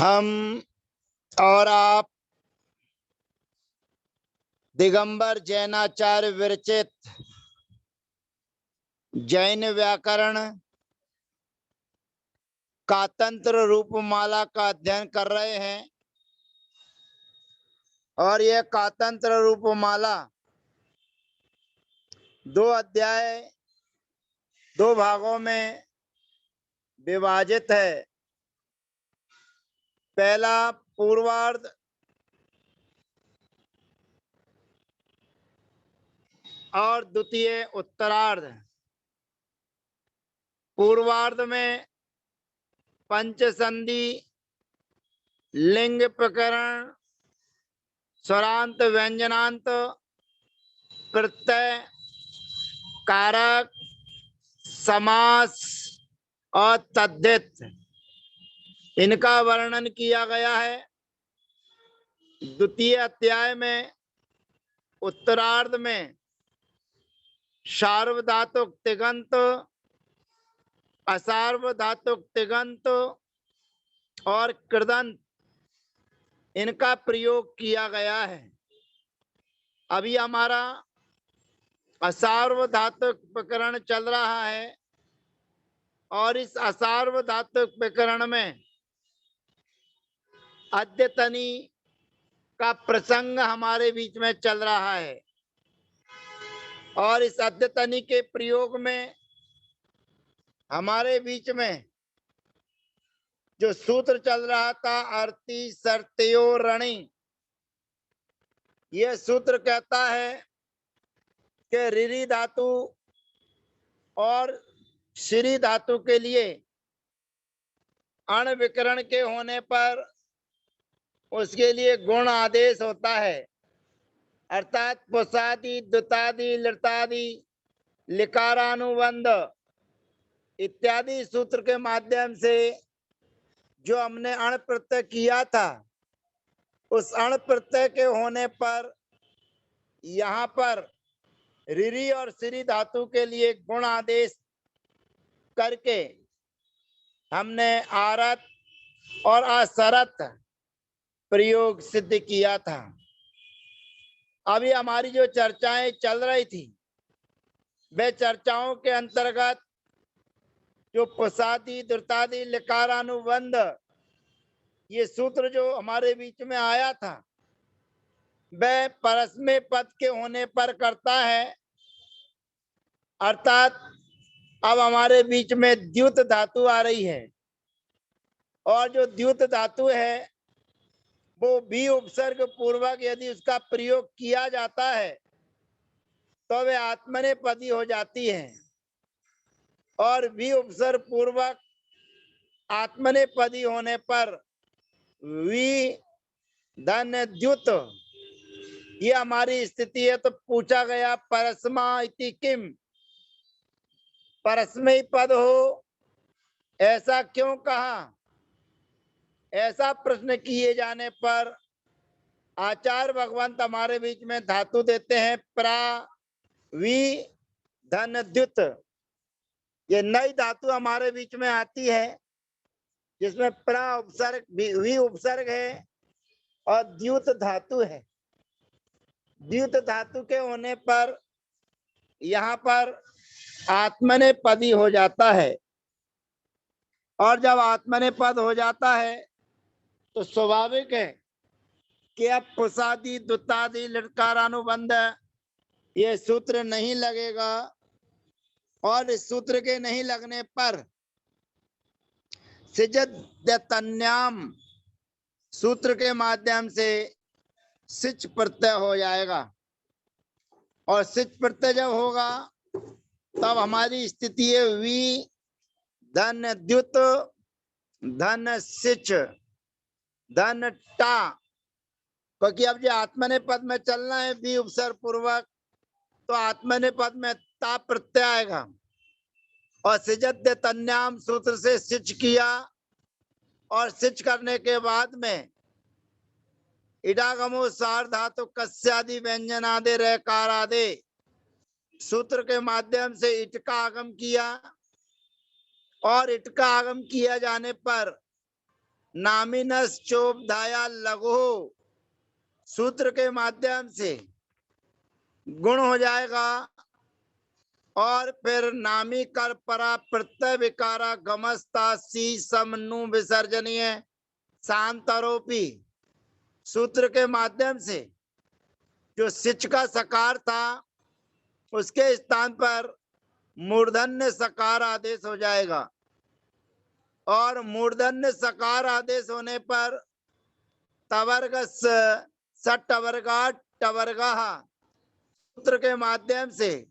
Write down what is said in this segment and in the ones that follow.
हम और आप दिगंबर जैनाचार्य विरचित जैन व्याकरण कातंत्र रूपमाला का अध्ययन कर रहे हैं और यह कातंत्र रूपमाला 2 अध्याय 2 भागों में विभाजित है। पहला पूर्वार्ध और द्वितीय उत्तरार्ध। पूर्वार्ध में पंचसंधि, लिंग प्रकरण, स्वरांत व्यंजनांत, प्रत्यय, कारक, समास और तद्धित इनका वर्णन किया गया है। द्वितीय अध्याय में उत्तरार्ध में सार्वधातुक तिगंत, असार्वधातुक तिगंत और कृदंत इनका प्रयोग किया गया है। अभी हमारा असार्वधातुक प्रकरण चल रहा है और इस असार्वधातुक प्रकरण में अद्यतनी का प्रसंग हमारे बीच में चल रहा है और इस अद्यतनी के प्रयोग में हमारे बीच में जो सूत्र चल रहा था अर्ति सर्त्यो रणि, यह सूत्र कहता है कि ऋरी धातु और श्री धातु के लिए अण विकरण के होने पर उसके लिए गुण आदेश होता है, अर्थात पुसादि, दुतादि, लृतादि, लिकारानुबंध इत्यादि सूत्र के माध्यम से जो हमने अण प्रत्यय किया था, उस अण प्रत्यय के होने पर यहाँ पर ऋरी और श्री धातु के लिए गुण आदेश करके हमने आरत और असरत प्रयोग सिद्ध किया था। अभी हमारी जो चर्चाएं चल रही थी, वे चर्चाओं के अंतर्गत जो पुसादि, द्रुतादि, लिकारानुबंध ये सूत्र जो हमारे बीच में आया था, वह परस्मै पद के होने पर करता है, अर्थात अब हमारे बीच में द्युत धातु आ रही है और जो द्युत धातु है वो भी उपसर्ग पूर्वक यदि उसका प्रयोग किया जाता है तो वे आत्मनेपदी हो जाती है और भी उपसर्ग पूर्वक आत्मनेपदी होने पर वी धन द्युत ये हमारी स्थिति है। तो पूछा गया परस्मा इति किम, परस्मय पद हो ऐसा क्यों कहा? ऐसा प्रश्न किए जाने पर आचार्य भगवंत हमारे बीच में धातु देते हैं प्रा वी धन द्युत। ये नई धातु हमारे बीच में आती है जिसमें प्रा उपसर्ग वी उपसर्ग है और द्युत धातु है। द्युत धातु के होने पर यहाँ पर आत्मनेपदी हो जाता है और जब आत्मनेपद हो जाता है तो स्वाभाविक है कि अब पुसादि, दुतादि, लटकारानुबंध ये सूत्र नहीं लगेगा और इस सूत्र के नहीं लगने पर सिजद्यतन्याम सूत्र के माध्यम से सिच प्रत्यय हो जाएगा और सिच प्रत्यय जब होगा तब हमारी स्थिति है वी धन द्युत धन सिच धन टा, क्योंकि अब जो आत्मने पद में चलना है वी उपसर्ग पूर्वक तो आत्मने पद में ता प्रत्यय आएगा और सिजद्य तन्याम सूत्र से सिच किया और सिच करने के बाद में इडागमो सार धातु कस्यादि व्यंजनादि रेकारादि सूत्र के माध्यम से इट का आगम किया और इट का आगम किया जाने पर नामिनस चोपधाया लघु सूत्र के माध्यम से गुण हो जाएगा और फिर नामी कर परा प्रत्यय विकारा गमस्ता सी समनु विसर्जनीय शांतरोपी सूत्र के माध्यम से जो सिच का सकार था उसके स्थान पर मूर्धन्य सकार आदेश हो जाएगा और मूर्धन्य सकार आदेश होने पर तवर्ग सटवर्गा टवर्गा सूत्र के माध्यम से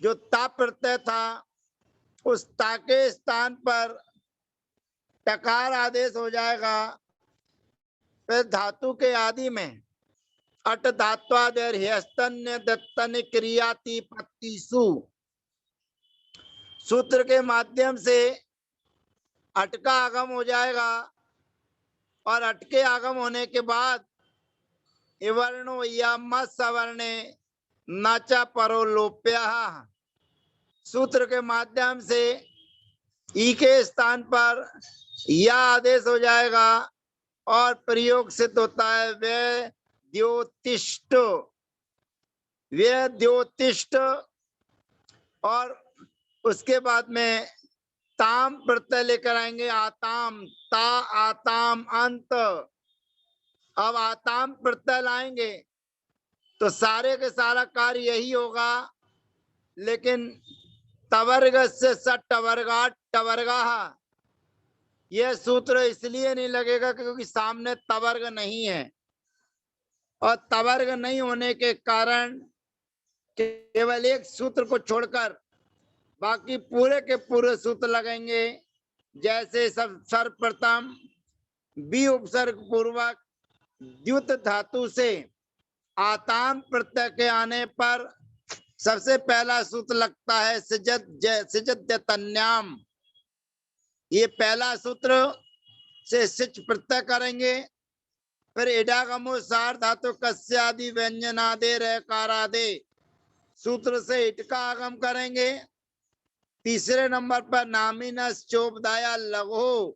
जो ता प्रत्यय था उस ता के स्थान पर टकार आदेश हो जाएगा। फिर धातु के आदि में अट धात्वादेर ह्यस्तन्य दत्तन क्रियाति पत्तिसु सूत्र के माध्यम से अट का आगम हो जाएगा और अट के आगम होने के बाद इवर्णो या सवर्णे नाचा परो लोप्या सूत्र के माध्यम से ई के स्थान पर या आदेश हो जाएगा और प्रयोग सिद्ध होता है वे द्योतिष्ठ और उसके बाद में ताम प्रत्यय लेकर आएंगे आताम ता आताम अंत। अब आताम प्रत्यय लाएंगे तो सारे के सारा कार्य यही होगा, लेकिन तवर्ग से सटवर्गा टवर्गा यह सूत्र इसलिए नहीं लगेगा क्योंकि सामने तवर्ग नहीं है और तवर्ग नहीं होने के कारण केवल एक सूत्र को छोड़कर बाकी पूरे के पूरे सूत्र लगेंगे। जैसे सब सर्वप्रथम बी उपसर्ग पूर्वक द्युत धातु से आताम प्रत्यय के आने पर सबसे पहला सूत्र लगता है सिजत्यन्याम। ये पहला सूत्र से सिच प्रत्यय करेंगे। फिर इडागमो सार धातु कस्यादि व्यंजनादे रकारादे सूत्र से इट का आगम करेंगे। तीसरे नंबर पर नामिनस चोपदाया लघु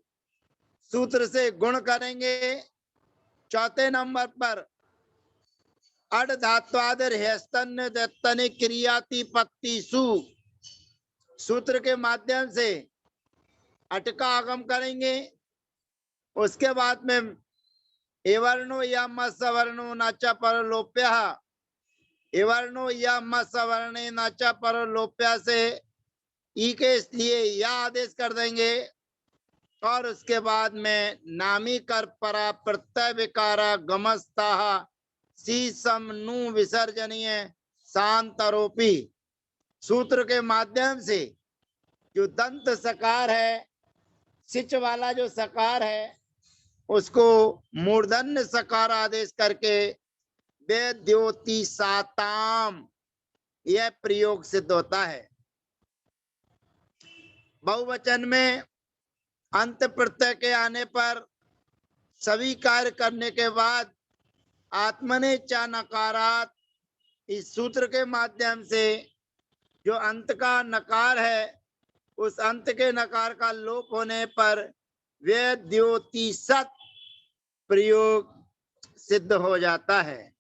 सूत्र से गुण करेंगे। चौथे नंबर पर अड धात्वादर ह्यस्तन्य दत्तनि क्रियाति पत्तिसु सूत्र के माध्यम से अट का आगम करेंगे। उसके बाद में एवर्णो या मसवर्णो नाचा पर लोप्या एवर्णो या मसवर्णे नाचा पर लोप्या से ई के लिए या आदेश कर देंगे और उसके बाद में नामी कर परा प्रत्यय विकारा गमस्ता सी सम नु विसर्जनीय शांतरोपी सूत्र के माध्यम से जो दंत सकार है सिच वाला जो सकार है उसको मूर्धन्य सकार आदेश करके वेद्योति साताम यह प्रयोग सिद्ध होता है। बहुवचन में अंत प्रत्यय के आने पर सभी कार्य करने के बाद आत्मने चा नकारात इस सूत्र के माध्यम से जो अंत का नकार है उस अंत के नकार का लोप होने पर वेद्योति सत प्रयोग सिद्ध हो जाता है।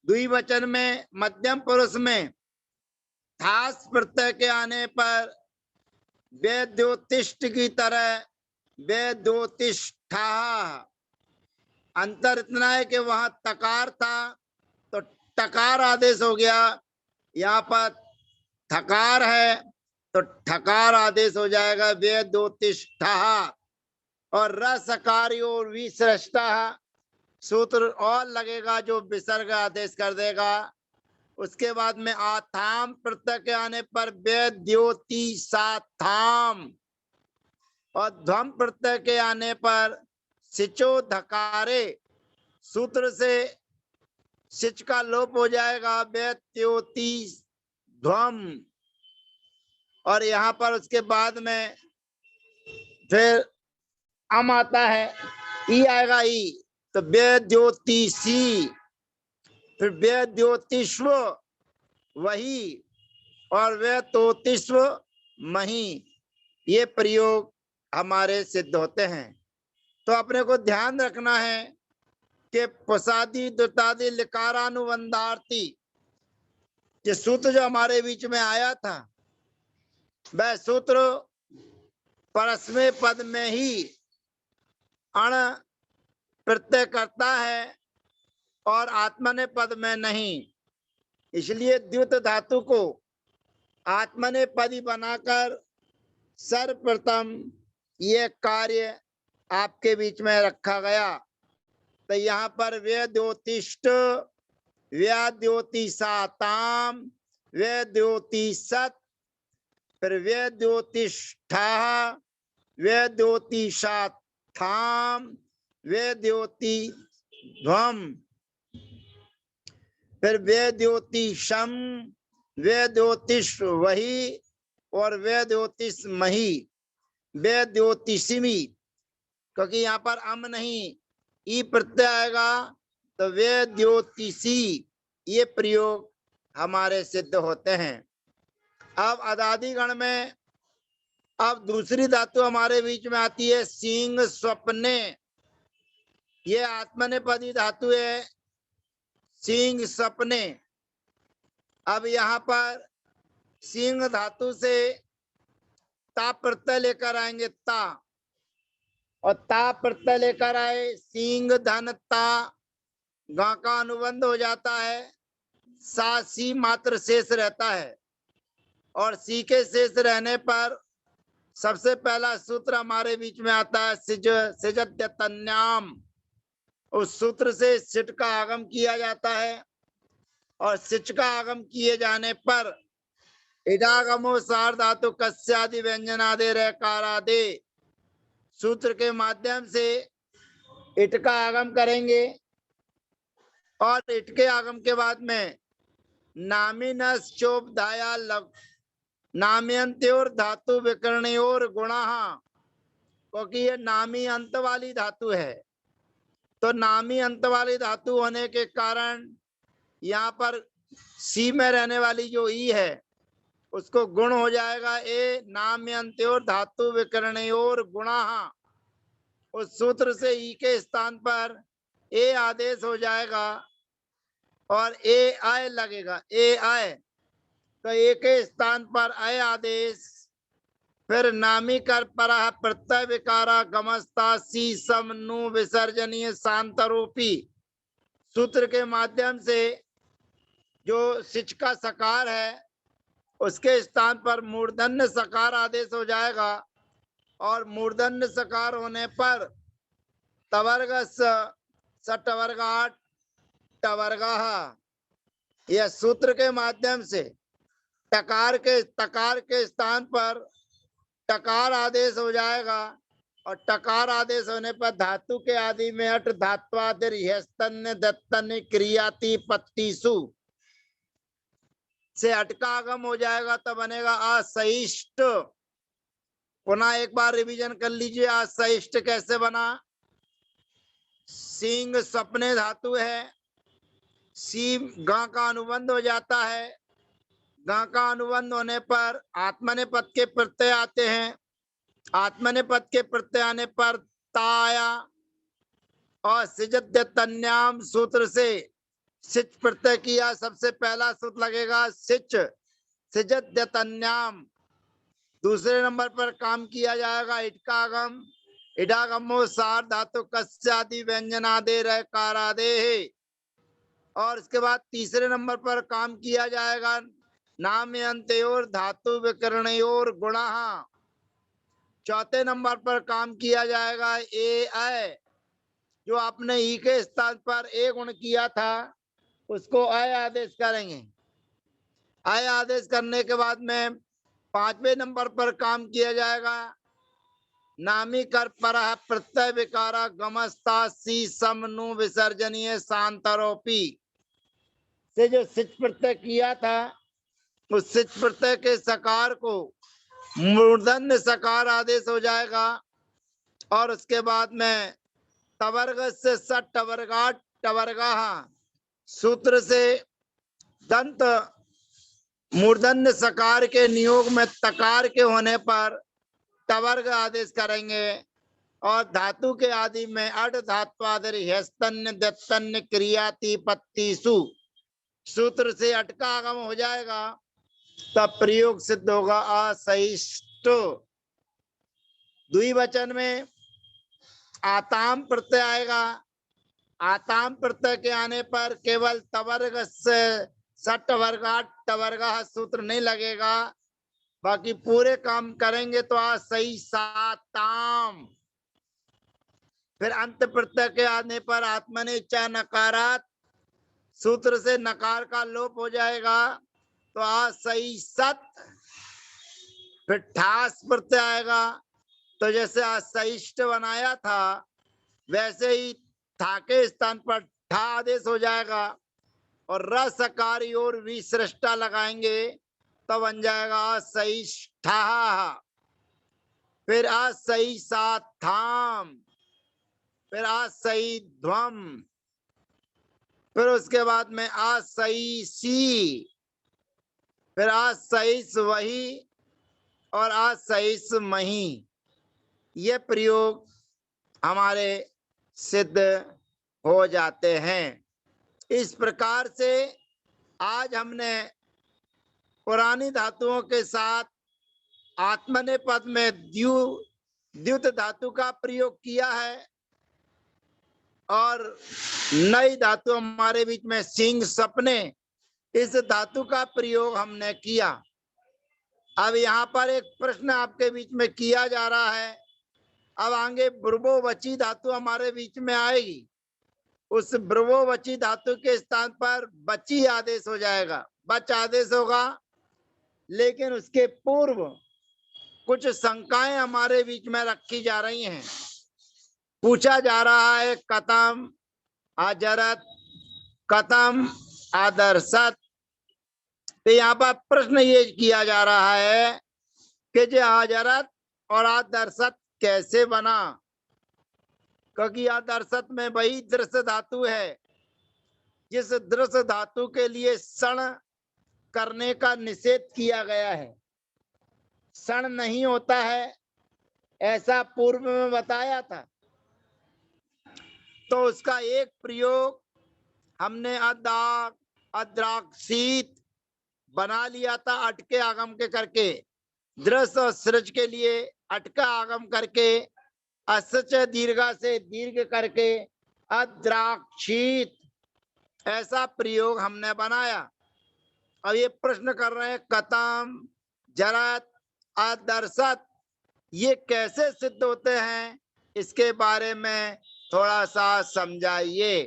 द्विवचन में मध्यम पुरुष में थास प्रत्यय के आने पर वेद्योतिष्ठ की तरह वेद्योतिष्ठा अंतर इतना है कि वहां तकार था तो टकार आदेश हो गया, यहाँ पर थकार है तो ठकार आदेश हो जाएगा वेद्योतिष्ठा और रसकारी और विसृष्टा सूत्र और लगेगा जो विसर्ग आदेश कर देगा। उसके बाद में आथाम प्रत्यय के आने पर वेद्योति साथाम और ध्वम प्रत्यय के आने पर सिचो धकारे सूत्र से सिच का लोप हो जाएगा वेद्योति ध्वम और यहाँ पर उसके बाद में फिर अम आता है ई आएगा ई तो वेद्योतिषी फिर वेद्योतिष्व वही और वेद्योतिष्व मही ये प्रयोग हमारे सिद्ध होते हैं। तो अपने को ध्यान रखना है कि पुसादी दुतादि लिकारानुबंधार्थी ये सूत्र जो हमारे बीच में आया था, वह सूत्र परस्मै पद में ही अण प्रत्यय करता है और आत्मने पद में नहीं। इसलिए द्युत धातु को आत्मने पदी बनाकर सर्वप्रथम ये कार्य आपके बीच में रखा गया। तो यहाँ पर वेद्योतिष्ठ, व्याद्योतिसाताम, वेद्योतिसत्, फिर वेद्योतिष्ठा, वेद्योतिसाथाम, वेद्योतिध्वम, फिर वेद्योतिषम, वेद्योतिष वही और वेद्योतिष मही, वेद्योतिषिमी, क्योंकि यहाँ पर अम नहीं ई प्रत्यय आएगा तो वेद्योतिषी ये प्रयोग हमारे सिद्ध होते हैं। अब अदादि गण में अब दूसरी धातु हमारे बीच में आती है सींग स्वप्ने। ये आत्मनेपदी धातु है सींग स्वप्ने। अब यहाँ पर सींग धातु से ता प्रत्यय लेकर आएंगे ता, और ता प्रत्यय लेकर आए सींग धन ता, गा का अनुबंध हो जाता है, सा सी मात्र शेष रहता है। और सी के शेष रहने पर सबसे पहला सूत्र हमारे बीच में आता है सिज, सिजत्यन्याम। उस सूत्र से सिट का आगम किया जाता है और सिच का आगम किए जाने पर इडागमो सार धातु कस्यादि व्यंजनादे रकारादे सूत्र के माध्यम से इट का आगम करेंगे और इट के आगम के बाद में नामिनस चोपधाया लग नाम्यंत्योर धातु विकरणयोर गुणा, क्योंकि ये नामी अंत वाली धातु है। तो नामी अंत वाली धातु होने के कारण यहाँ पर सी में रहने वाली जो ई है उसको गुण हो जाएगा ए नाम्यंत्योर धातु विकरणयोर गुणा। उस सूत्र से ई के स्थान पर ए आदेश हो जाएगा और ए आय लगेगा, ए आय। तो ए के स्थान पर अय आदेश, फिर नामी कर पर प्रत्यय विकारा गमस्ता सी सम नु विसर्जनीय शांतरूपी सूत्र के माध्यम से जो सिच का सकार है उसके स्थान पर मूर्धन्य सकार आदेश हो जाएगा और मूर्धन्य सकार होने पर तवर्ग सटवर्गाट टवर्गा, यह सूत्र के माध्यम से टकार के स्थान पर टकार आदेश हो जाएगा और टकार आदेश होने पर धातु के आदि में अट धात्वादिर ह्यस्तन्य दत्तन्य क्रियाति पत्तिसु से अटका आगम हो जाएगा तो बनेगा असहिष्ट। पुनः एक बार रिवीजन कर लीजिए असहिष्ट कैसे बना। सींग सपने धातु है, सी गा का अनुबंध हो जाता है, गा का अनुबंध होने पर आत्मने पद के प्रत्यय आते हैं, आत्मने पद के प्रत्यय आने पर ताया और सिजत्यन्याम सूत्र से सिच प्रत्यय किया। सबसे पहला सूत्र लगेगा सिच सिजत्यन्याम। दूसरे नंबर पर काम किया जाएगा इट का आगम, इडागमो सार धातु कस्यादि व्यंजनादे रकारादे है। और इसके बाद तीसरे नंबर पर काम किया जाएगा नाम्यंत्योर धातु विकरणयोर गुणा। चौथे नंबर पर काम किया जाएगा ए अय, जो आपने ई के स्थान पर ए गुण किया था उसको अय आदेश करेंगे। अय आदेश करने के बाद में पांचवें नंबर पर काम किया जाएगा नामी कर पर प्रत्यय विकारा गमस्ता सी सम नु विसर्जनीय शांतरोपी से जो सिच प्रत्यय किया था उस सिच प्रत्यय के सकार को मूर्धन्य सकार आदेश हो जाएगा और उसके बाद में तवर्ग से सट टवर्गा टवर्गा सूत्र से दंत मूर्धन्य सकार के नियोग में तकार के होने पर टवर्ग आदेश करेंगे और धातु के आदि में अट धात्वादर हस्तन्य दत्तन्य क्रियाति पत्तिसु सूत्र से अट का आगम हो जाएगा, तब प्रयोग सिद्ध होगा असहिष्ट। द्विवचन में आताम प्रत्यय आएगा। आताम प्रत्यय के आने पर केवल तवर्ग से सट वर्गाट टवर्ग सूत्र नहीं लगेगा, बाकी पूरे काम करेंगे तो सही साताम। फिर अंत प्रत्यय के आने पर आत्मनेच्छा नकारात सूत्र से नकार का लोप हो जाएगा, तो सही सत। फिर ठास प्रत्यय आएगा, तो जैसे असहिष्ट बनाया था वैसे ही था के स्थान पर ठा आदेश हो जाएगा, और रसकारी और विसृष्टा लगाएंगे तो बन जाएगा असहिष्ठा। फिर असही साथाम, फिर असही ध्वम, फिर उसके बाद में असही सी, फिर असहिस वही और असहिस मही। ये प्रयोग हमारे सिद्ध हो जाते हैं। इस प्रकार से आज हमने पुरानी धातुओं के साथ आत्मने पद में द्युत धातु का प्रयोग किया है, और नई धातु हमारे बीच में सिंह सपने, इस धातु का प्रयोग हमने किया। अब यहाँ पर एक प्रश्न आपके बीच में किया जा रहा है, अब आगे ब्रवोवची धातु हमारे बीच में आएगी, उस ब्रवोवची धातु के स्थान पर बची आदेश हो जाएगा, बच आदेश होगा। लेकिन उसके पूर्व कुछ शंकाएं हमारे बीच में रखी जा रही हैं। पूछा जा रहा है कतम अजरत, कतम आदर्शत। तो यहाँ पर प्रश्न ये किया जा रहा है कि जो अजरत और आदर्शत कैसे बना, क्योंकि आदर्शत में वही दृश्य धातु है जिस दृश्य धातु के लिए सण करने का निषेध किया गया है। सण नहीं होता है ऐसा पूर्व में बताया था, तो उसका एक प्रयोग हमने अद्राक्षित बना लिया था अटके आगम के करके, दृश्य और सृज के लिए अटका आगम करके असच दीर्घा से दीर्घ करके अद्राक्षित, ऐसा प्रयोग हमने बनाया। अब ये प्रश्न कर रहे हैं कतम जरत आदर्शत ये कैसे सिद्ध होते हैं, इसके बारे में थोड़ा सा समझाइए।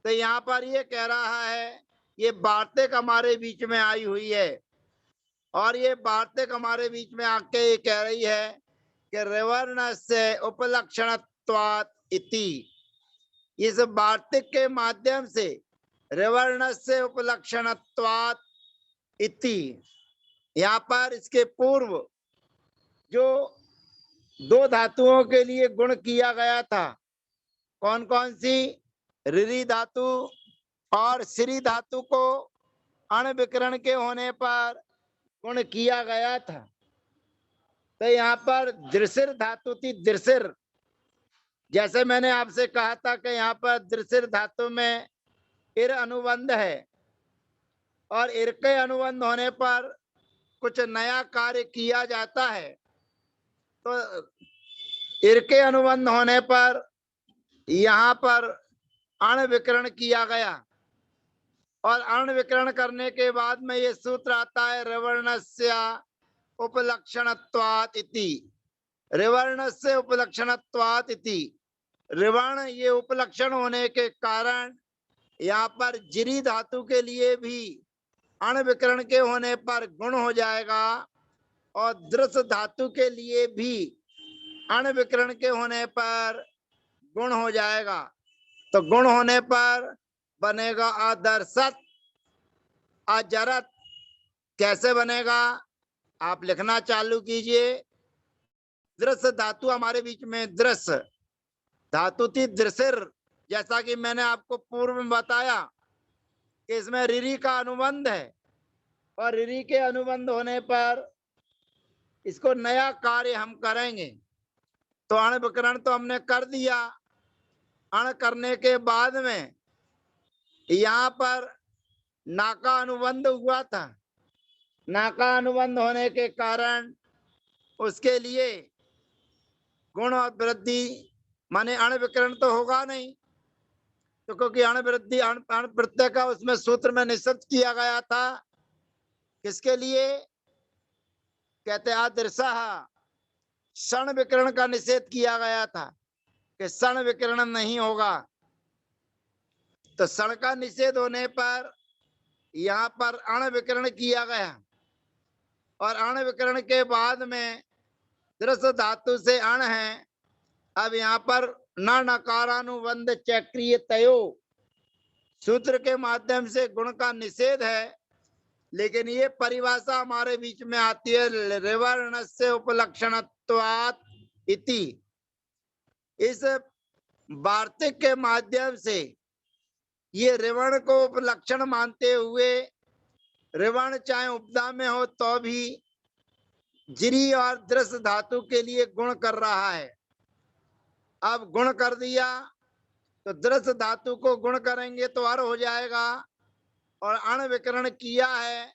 तो यहाँ पर ये कह रहा है, ये वार्तिक हमारे बीच में आई हुई है, और ये वार्तिक हमारे बीच में आके ये कह रही है कि रिवर्ण से उपलक्षणत्वात् इति। इस वार्तिक के माध्यम से रिवर्ण से उपलक्षणत्वात् इति, यहाँ पर इसके पूर्व जो दो धातुओं के लिए गुण किया गया था, कौन कौन सी, ऋरी धातु और श्री धातु को अण विकरण के होने पर गुण किया गया था। तो यहाँ पर दृशिर धातु थी, दृशिर, जैसे मैंने आपसे कहा था कि यहाँ पर दृशिर धातु में इर अनुबंध है, और इर के अनुबंध होने पर कुछ नया कार्य किया जाता है। तो इर के अनुबंध होने पर यहाँ पर अण विकरण किया गया, और अण विकरण करने के बाद में ये सूत्र आता है रिवर्णस्य उपलक्षणत्वात् इति। रिवर्णस्य उपलक्षणत्वात् इति, रिवर्ण ये उपलक्षण होने के कारण यहाँ पर जिरी धातु के लिए भी अण विकरण के होने पर गुण हो जाएगा, और दृश्य धातु के लिए भी अण विकरण के होने पर गुण हो जाएगा। तो गुण होने पर बनेगा आदर्शत अजरत। कैसे बनेगा आप लिखना चालू कीजिए। दृश्य धातु हमारे बीच में दृश्य धातु थी दृशिर, जैसा कि मैंने आपको पूर्व में बताया कि इसमें ऋरी का अनुबंध है, और ऋरी के अनुबंध होने पर इसको नया कार्य हम करेंगे। तो अण विकरण तो हमने कर दिया। अण करने के बाद में यहाँ पर ना का अनुबंध हुआ था। ना का अनुबंध होने के कारण उसके लिए गुण और वृद्धि माने अण विकरण तो होगा नहीं। तो क्योंकि अण वृद्धि अण प्रत्यय का उसमें सूत्र में निषेध किया गया था। किसके लिए? कहते आदर्शा क्षण विकरण का निषेध किया गया था कि क्षण विकरण नहीं होगा। तो क्षण का निषेध होने पर यहाँ पर अण विकरण किया गया और अण विकरण के बाद में दृश्य धातु से अण है। अब यहाँ पर न नकारानुबंध चक्रीय तयो सूत्र के माध्यम से गुण का निषेध है। लेकिन ये परिभाषा हमारे बीच में आती है रिवर्णस्य उपलक्षणत्वात् इति। इस वार्तिक के माध्यम से ये रिवर्ण को उपलक्षण मानते हुए रिवर्ण चाहे उपदा में हो तो भी जिरी और दृश्य धातु के लिए गुण कर रहा है। अब गुण कर दिया तो दृश्य धातु को गुण करेंगे तो अर हो जाएगा। और अण विकरण किया है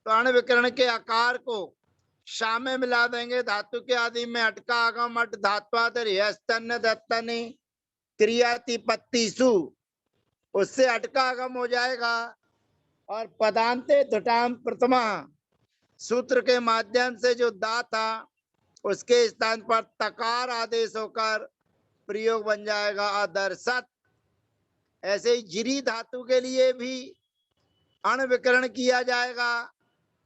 तो अण विकरण के आकार को शा में मिला देंगे। धातु के आदि में अटका आगम अट धात्वादर यस्तन दत्तनि क्रियातिपत्तिषु उससे अटका आगम हो जाएगा। और पदांते धुटाम प्रथमा सूत्र के माध्यम से जो दा था उसके स्थान पर तकार आदेश होकर प्रयोग बन जाएगा आदर्शत। ऐसे ही जिरी धातु के लिए भी अण विकरण किया जाएगा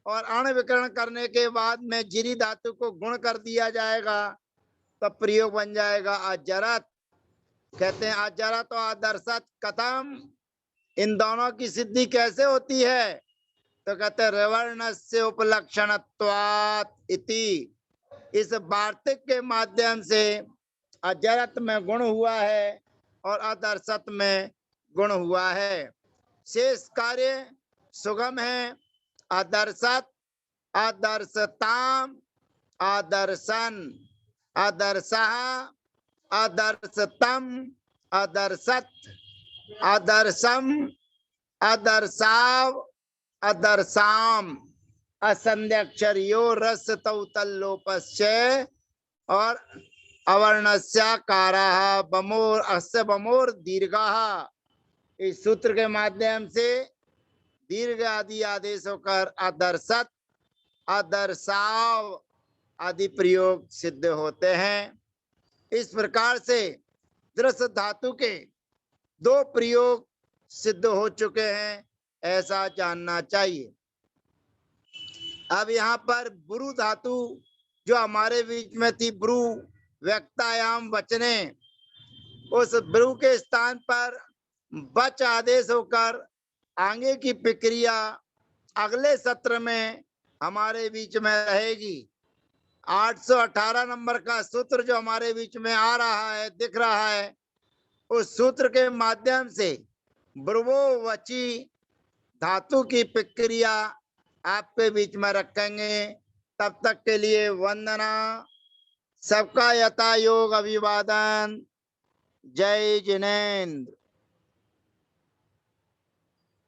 और अण विकरण करने के बाद में जिरी धातु को गुण कर दिया जाएगा तो प्रयोग बन जाएगा अजरत। कहते हैं अजरत और आदर्शत कथम, इन दोनों की सिद्धि कैसे होती है? तो कहते हैं रिवर्णस्य उपलक्षणत्वात् इति। इस वार्तिक के माध्यम से अजरत में गुण हुआ है और आदर्शत में गुण हुआ है। शेष कार्य सुगम है। आदर्शत, आदर्शताम, आदर्शन, आदर्शः, आदर्शतम, आदर्शत, आदर्शम, आदर्शाव, आदर्शाम। असंध्याक्षरियो रस तौतल्लोपस्य और अवर्णस्याकारः बमोर अस्य बमोर दीर्घः। इस सूत्र के माध्यम से दीर्घ आदि आदेश होकर आदर्शत, आदर्शाव आदि प्रयोग सिद्ध होते हैं। इस प्रकार से दृश्य धातु के दो प्रयोग सिद्ध हो चुके हैं, ऐसा जानना चाहिए। अब यहाँ पर ब्रू धातु जो हमारे बीच में थी, ब्रू व्यक्तायाम वचने, उस ब्रू के स्थान पर बच आदेश होकर आगे की प्रक्रिया अगले सत्र में हमारे बीच में रहेगी। 818 नंबर का सूत्र जो हमारे बीच में आ रहा है, दिख रहा है, उस सूत्र के माध्यम से ब्रुवो वची धातु की प्रक्रिया आपके बीच में रखेंगे। तब तक के लिए वंदना। सबका यथा योग अभिवादन। जय जिनेन्द्र।